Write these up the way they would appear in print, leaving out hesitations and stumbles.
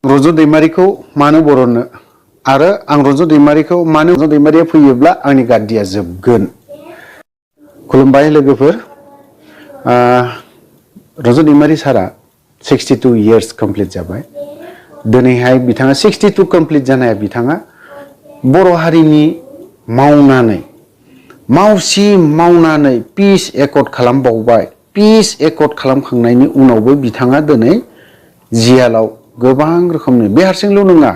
रन्जन दैमारिखौ मानो बरननो आरो आं रन्जन दैमारिखौ मानो रन्जन दैमारिया फैयोब्ला आंनि गाद्दिया जोबगोन। खुलुमबाय लोगोफोर। रन्जन दैमारि सारा 62 years कमप्लीट जाबाय। दिनैहाय बिथाङा 62 कमप्लीट जानाया बिथाङा बर' हारिनि मावनानै मावसि मावनानै पिस एकर्ड खालामबावबाय। पिस एकर्ड खालामखांनायनि उनावबो बिथाङा दिनै जियालाव गोबां रोखोमनि बे हारसिंल' नङा,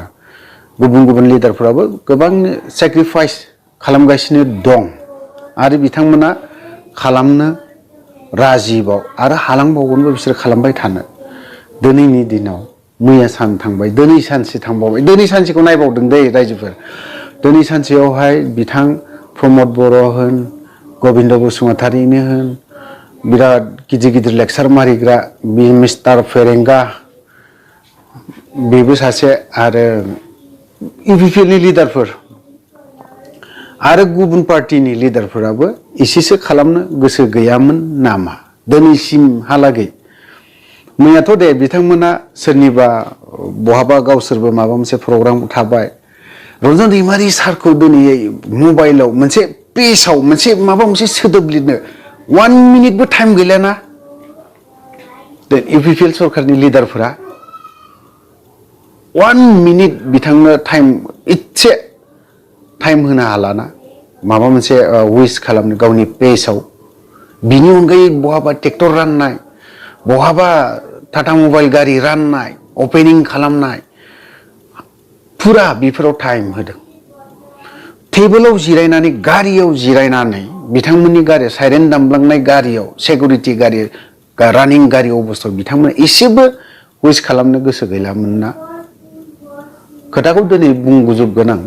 गुबुन गुबुन लिडारफोराबो गोबां सेक्रिफाइस खालामगासिनो दं आरो बिथांमोना खालामनो राजिबाव आरो हालांबावगोनबो बिसोर खालामबाय थानो। दिनैनि दिनाव मैया सान थांबाय, दिनै सानसे थांबावबाय। दिनै सानसेखौ नायबावदों दै रायजोफोर। दिनै सानसेयावहाय बिथां प्रमद बर' होन, गबिन्द बसुमतारीनो होन, बिराद गिदिर गिदिर लेक्सार मारिग्रा बि मिस्टार फेरेंगा बेबो सासे, आरो इउपिपिएलनि लिडारफोर आरो गुबुन पार्टिनि लिडारफोराबो एसेसो खालामनो गोसो गैयामोन नामा दिनैसिमहालागै? मैयाथ' दे बिथांमोना सोरनिबा बहाबा गावसोरबो माबा मोनसे प्रग्राम थाबाय। रन्जन दैमारि सारखौ दिनै मबाइलाव मोनसे पेजाव मोनसे माबा मोनसे सोदोब लिरनो 1 मिनिटबो टाइम गैलाना इउपिपिएल सरकारनि लिडारफोरा 1 मिनिट बिथांनो टाइम इसे टाइम होनो हालाना माबा मोनसे उइस खालामनो गावनि पेजाव। बिनि अनगायै बहाबा ट्रेक्टर राननाय, बहाबा टाटा मबाइल गारि राननाय, अपेनिं खालामनाय, फुरा बेफोराव टाइम होदों। टेबोलाव जिरायनानै गारियाव जिरायनानै बिथांमोननि गारि साइरेन दामलांनाय गारियाव सिकिउरिटि गारि रानिं गारि अबस्थायाव बिथांमोना एसेबो उइस खालामनो गोसो गैलामोन ना? खोथाखौ दिनै बुंगुजोबगोन आं।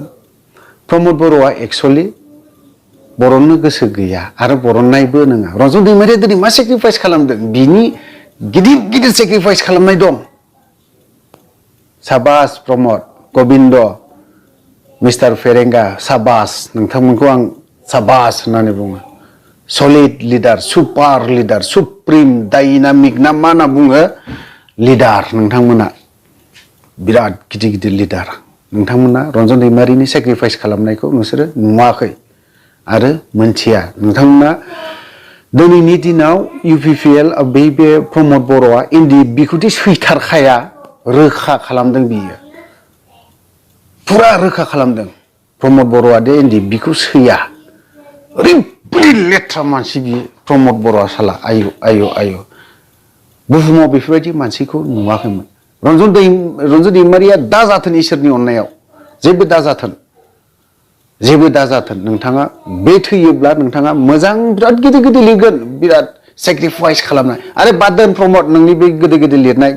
प्रमद बर'आ एक्सुअलि बरननो गोसो गैया आरो बरननायबो नङा। रन्जन दैमारिया दिनै मा सेक्रिफाइस खालामदों? बिनि गिदिर गिदिर सेक्रिफाइस खालामनाय दं। साबास प्रमद, गबिन्द, मिस्टार फेरेंगा, साबास, नोंथांमोनखौ आं साबास होननानै बुङो। Solid leader, super leader, supreme dynamic ना मा होनना बुङो लिडार नोंथांमोना। बिराद गिदिर गिदिर लिडार नोंथांमोना। रन्जन दैमारिनि सेक्रिफाइस खालामनायखौ नोंसोरो नुवाखै आरो मोनथिया। नोंथांमोना दिनैनि दिनाव इउपिपिएल बे प्रमद बर'आ इन्दि बिखौदि सैथारखाया रोखा खालामदों। बियो फुरा रोखा खालामदों प्रमद बर'आ दे इन्दि बिखौ सैया। ओरैबायदि लेथ्रा मानसि बियो प्रमद बर'आ साला। आयु आयु आयु, बुहुमाव बेफोरबायदि मानसिखौ नुवाखैमोन। रन्जन दैमारिया दाजाथों इसोरनि अननायाव, जेबो दाजाथों, जेबो दाजाथों। नोंथाङा बे थैयोब्ला नोंथाङा मोजां बिराद गिदिर गिदिर लिरगोन, बिराद सेक्रिफाइस खालामनाय। आरो बाद दोन प्रमद, नोंनि बे गिदिर गिदिर लिरनाय,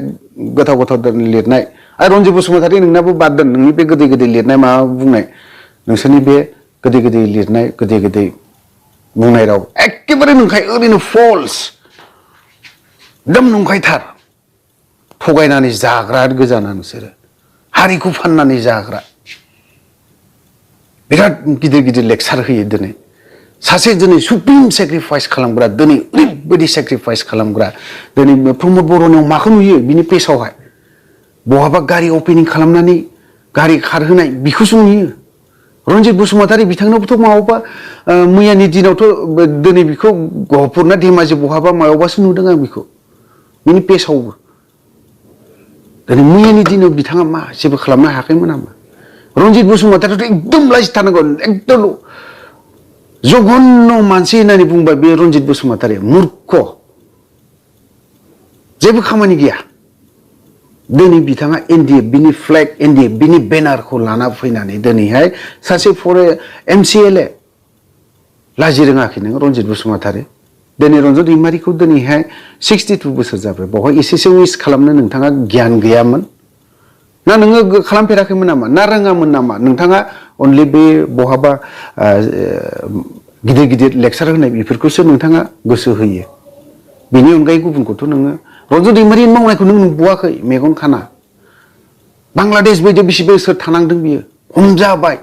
गोथाव गोथाव लिरनाय, आरो रन्जित बसुमतारी नोंनाबो बाद दोन नोंनि बे गिदिर गिदिर लिरनाय माबा बुंनाय। नोंसोरनि बे गिदिर गिदिर लिरनाय, गिदिर गिदिर बुंनाय राव एखेबारे नंखाय, ओरैनो फल्स, एकदम नंखायथार। थगायनानै जाग्रा गोजाना नोंसोरो, हारिखौ फाननानै जाग्रा। बिराद गिदिर गिदिर लेक्सार होयो दिनै। सासे दिनै सुप्रिम सेक्रिफाइस खालामग्रा, दिनै ओरैबायदि सेक्रिफाइस खालामग्रा। दिनै प्रमद बर'नियाव माखौ नुयो? बिनि पेजावहाय बहाबा गारि अपेनिं खालामनानै गारि खारहोनाय बेखौसो नुयो। रन्जित बसुमतारी बिथांनावबोथ' मावबा मैयानि दिनावथ' दिनै बेखौ गहपुर ना धेमाजि बहाबा मायावबासो नुदों आं बेखौ, बिनि पेजावबो। दिनै मैयानि दिनाव बिथाङा मा जेबो खालामनो हायाखैमोन नामा? रन्जित बसुमतारीथ' एकदम लाजिथारनांगौ, एकदम जघन्य मानसि होननानै बुंबाय बे रन्जित बसुमतारी। मुर्ख, जेबो खामानि गैया। दिनै बिथाङा एनडिएफ बिनि फ्लेग, एनडिएफ बिनि बेनारखौ लाना फैनानै दिनैहाय सासे एमसिएलए लाजि रोङाखै नों रन्जित बसुमतारी। दिनै रन्जन दैमारिखौ दिनैहाय 62 बोसोर जाबाय, बावहाय एसेसो उइस खालामनो नोंथाङा गियान गैयामोन ना? नोङो खालामफेराखैमोन नामा? ना रोङामोन नामा? नोंथाङा अनलि बे बहाबा गिदिर गिदिर लेक्सार होनाय बेफोरखौसो नोंथाङा गोसो होयो। बेनि अनगायै गुबुनखौथ' नोङो रन्जन दैमारिनि मावनायखौ नों नुबोआखै, मेगन खाना। बांलादेश बायदि बेसे बोसोर थानांदों बियो, हमजाबाय,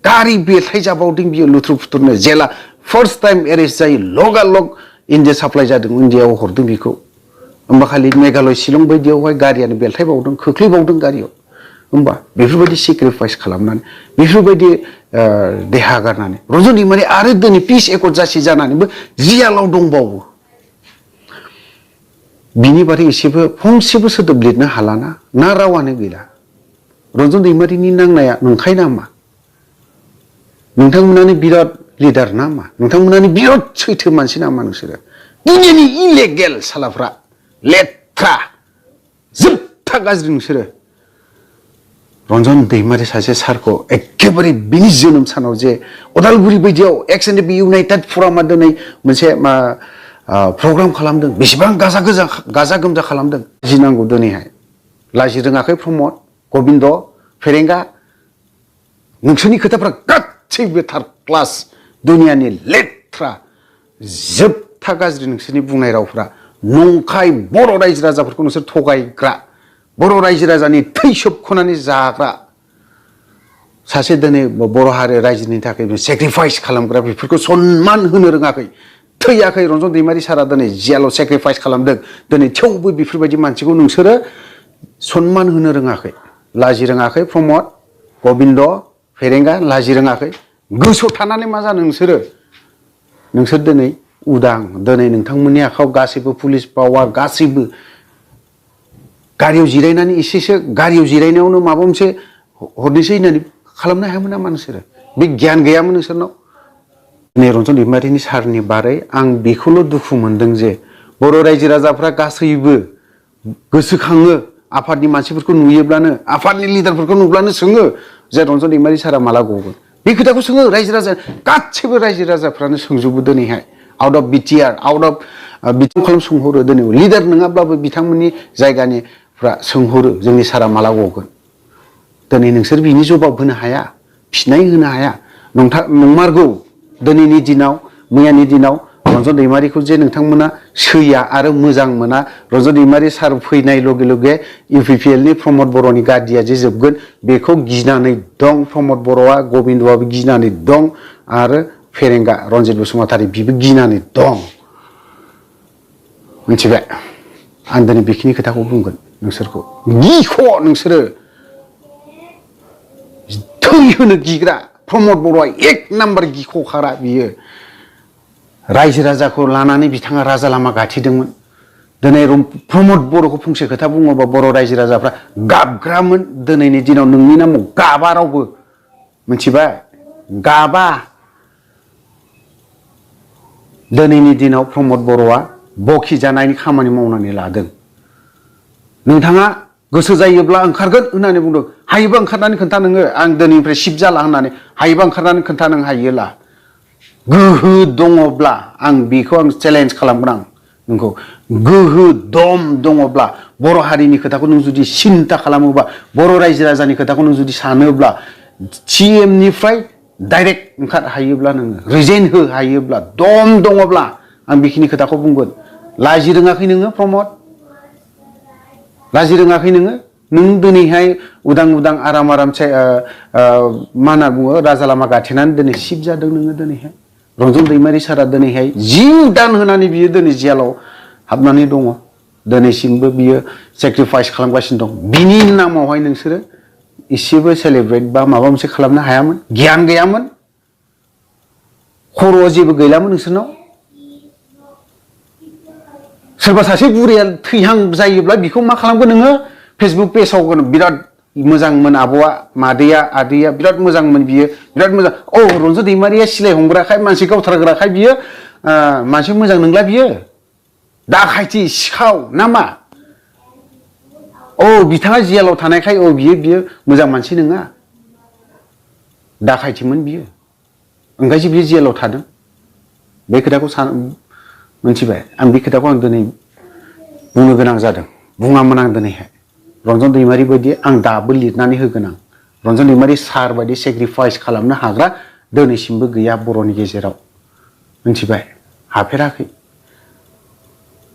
गारि बेलथाय जाबावदों बियो लुथुर फुथुरनो। जेला फार्स्ट टाइम एरेस्ट जायो लगालग इन्डिया साप्लाइ जादों, इन्डियाआव हरदों बेखौ। होमबा खालि मेघालय शिलं बायदियावहाय गारियानो बेलथायबावदों, खोख्लैबावदों गारियाव। होमबा बेफोरबायदि सेक्रिफाइस खालामनानै बेफोरबायदि देहा गारनानै रन्जन दैमारि आरो दिनै पिस एकर्ड जासि जानानैबो जियालाव दंबावो बिनि बारै एसेबो फंसेबो सोदोब लिरनो हालाना ना रावानो गैला रन्जन दैमारिनि नांनाया नंखाय नामा नोंथांमोनानो बिराद लिडार नामा नोंथांमोनानो बिराद सैथो मानसि नामा नोंसोरो दुनियानि इलेगेल सालाफ्रा लेथ्रा जोबथा गाज्रि नोंसोरो रन्जन दैमारि सासे सारखौ एखेबारे बिनि जोनोम सानाव जे उदालगुरि बायदियाव एक्स एन्ड बि इउनाइटेड फरामा दिनै मोनसे प्रग्राम खालामदों बेसेबां गाजा गोमजा खालामदों जिनांगौ दिनैहाय लाजि रोङाखै प्रमद गबिन्द फेरेंगा नोंसोरनि खोथाफ्रा गासैबो थार्ड क्लास दुनियानि लेथ्रा जोबथा गाज्रि नोंसोरनि बुंनाय रावफ्रा नंखाय बर' रायजो राजाफोरखौ नोंसोर थगायग्रा बर' रायजो राजानि थै सोबख'नानै जाग्रा सासे दिनै बर' हारि रायजोनि थाखाय सेक्रिफाइस खालामग्रा बेफोरखौ सनमान होनो रोङाखै थैयाखै रन्जन दैमारि सारा दिनै जेलाव सेक्रिफाइस खालामदों दिनै थेवबो बेफोरबायदि मानसिखौ नोंसोरो सनमान होनो रोङाखै लाजि रोङाखै प्रमद गबिन्द फेरेंगा लाजि रोङाखै गोसोआव थानानै मा जानो नोंसोर दिनै उदां दिनै नोंथांमोननि आखायाव गासैबो पुलिस पावार गासैबो गारियाव जिरायनानै एसेसो गारियाव जिरायनायावनो माबा मोनसे हरनोसै होननानै खालामनो हायामोन नामा नोंसोरो बे गियान गैयामोन नोंसोरनाव दिनै रन्जन दैमारिनि सारनि बारै आं बेखौल' दुखु मोनदों जे बर' रायजो राजाफ्रा गासैबो गोसोखाङो आफादनि मानसिफोरखौ नुयोब्लानो आफादनि लिडारफोरखौ नुब्लानो सोङो जे रन्जन दैमारि सारा माला गगोन बे खोथाखौ सोङो रायजो राजा गासैबो रायजो राजाफ्रानो सोंजोबो दिनैहाय out of BTR out of बिथिं खालाम सोंहरो दिनै लिडार नङाब्लाबो बिथांमोननि जायगानिफ्रा सोंहरो जोंनि सारा माला गगोन दिनै नोंसोर बिनि जबाब होनो हाया फिनाय होनो हाया नंमारगौ दिनैनि दिनाव मैयानि दिनाव रन्जन दैमारिखौ जे नोंथांमोना सैया आरो मोजां मोना रन्जन दैमारि सार फैनाय लगे लगे इउपिपिएल नि प्रमद बर'नि गादिया जे जोबगोन बेखौ गिनानै दं प्रमद बर'आ गबिन्दआबो गिनानै दं आरो फेरेंगा रन्जित बसुमतारी बिबो गिनानै दं मिथिबाय आं दिनै बेखिनि खोथाखौ बुंगोन नोंसोरखौ गिख' नोंसोरो थै होनो गिग्रा प्रमद बर'आ एक नाम्बार गिख'खारा बियो रायजो राजाखौ लानानै बिथाङा राजा लामा गाथेदोंमोन दिनै प्रमद बर'खौ फंसे खोथा बुङोबा बर' रायजो राजाफ्रा गाबग्रामोन दिनैनि दिनाव नोंनि नामाव गाबा रावबो मिथिबाय गाबा दिनैनि दिनाव प्रमद बर'आ बखि जानायनि खामानि मावनानै लादों नोंथाङा गोसो जायोब्ला ओंखारगोन होननानै बुंदों हायोबा ओंखारनानै खोन्था नोङो आं दिनैनिफ्राय शिफ्ट जाला होननानै हायोबा ओंखारनानै खोन्था नों हायोला गोहो दङब्ला आं बेखौ आं चेलेन्ज खालामगोन आं नोंखौ गोहो दम दङब्ला बर' हारिनि खोथाखौ नों जुदि सिन्था खालामोबा बर' रायजो राजानि खोथाखौ नों जुदि सानोब्ला सिएम निफ्राय डाइरेक्ट ओंखार हायोब्ला नोङो रिजाइन हो हायोब्ला दम दङब्ला आं बेखिनि खोथाखौ बुंगोन लाजि रोङाखै नोङो प्रमद लाजि रोङाखै नोङो नों दिनैहाय उदां उदां आराम आरामसे मा होनना बुङो राजा लामा गाथेनानै दिनै शिफ्ट जादों नोङो दिनैहाय रन्जन दैमारि सारा दिनैहाय 10 दान होनानै बियो दिनै जेलाव हाबनानै दङ दिनैसिमबो बियो सेक्रिफाइस खालामगासिनो दं बिनि नामावहाय नोंसोरो एसेबो सेलेब्रेट बा माबा मोनसे खालामनो हायामोन गियान गैयामोन खर'आव जेबो गैलामोन नोंसोरनाव सोरबा सासे बुरैया थैहां जायोब्ला बिखौ मा खालामगोन नोङो फेसबुक पेजाव बिराद मोजांमोन आब'आ मादैया आदैया बिराद मोजांमोन बियो बिराद मोजां रन्जन दैमारिया सिलाय हमग्राखाय मानसि गावथारग्राखाय बियो मानसि मोजां नंला बियो दाखायथि सिखाव नामा बिथाङा जेलाव थानायखाय बियो मोजां मानसि नङा दाखायथिमोन बियो ओंखायसो बियो जेलाव थादों बे खोथाखौ मोनथिबाय आं बे खोथाखौ आं दिनै बुंनो गोनां जादों बुङामोन आं दिनैहाय रन्जन दैमारि बायदि आं दाबो लिरनानै होगोन आं रन्जन दैमारि सार बायदि सेक्रिफाइस खालामनो हाग्रा दिनैसिमबो गैया बर'नि गेजेराव मिथिबाय हाफेराखै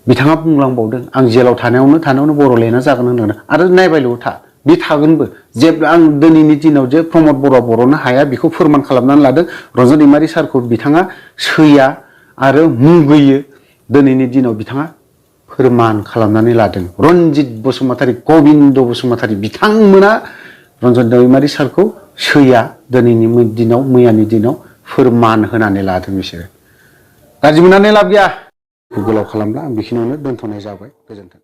बिथाङा बुंलांबावदों आं जेलाव थानायावनो बर'लेण्डआ जागोन होननानै आरो नायबायल' था बे थागोनबो जेब्ला आं दिनैनि दिनाव जे प्रमद बर'आ बर'नो हाया बेखौ फोरमान खालामनानै लादों रन्जन दैमारि सारखौ बिथाङा सैया आरो मुगैयो दिनैनि दिनाव बिथाङा फोरमान खालामनानै लादों रन्जित बसुमतारी गबिन्द बसुमतारी बिथांमोना रन्जन दैमारि सारखौ सैया दिनैनि दिनाव मैयानि दिनाव फोरमान होनानै लादों बिसोरो। गाज्रि मोननानै लाब गैया। गोलाव खालामला आं बेखिनियावनो दोनथ'नाय जाबाय। गोजोन्थों।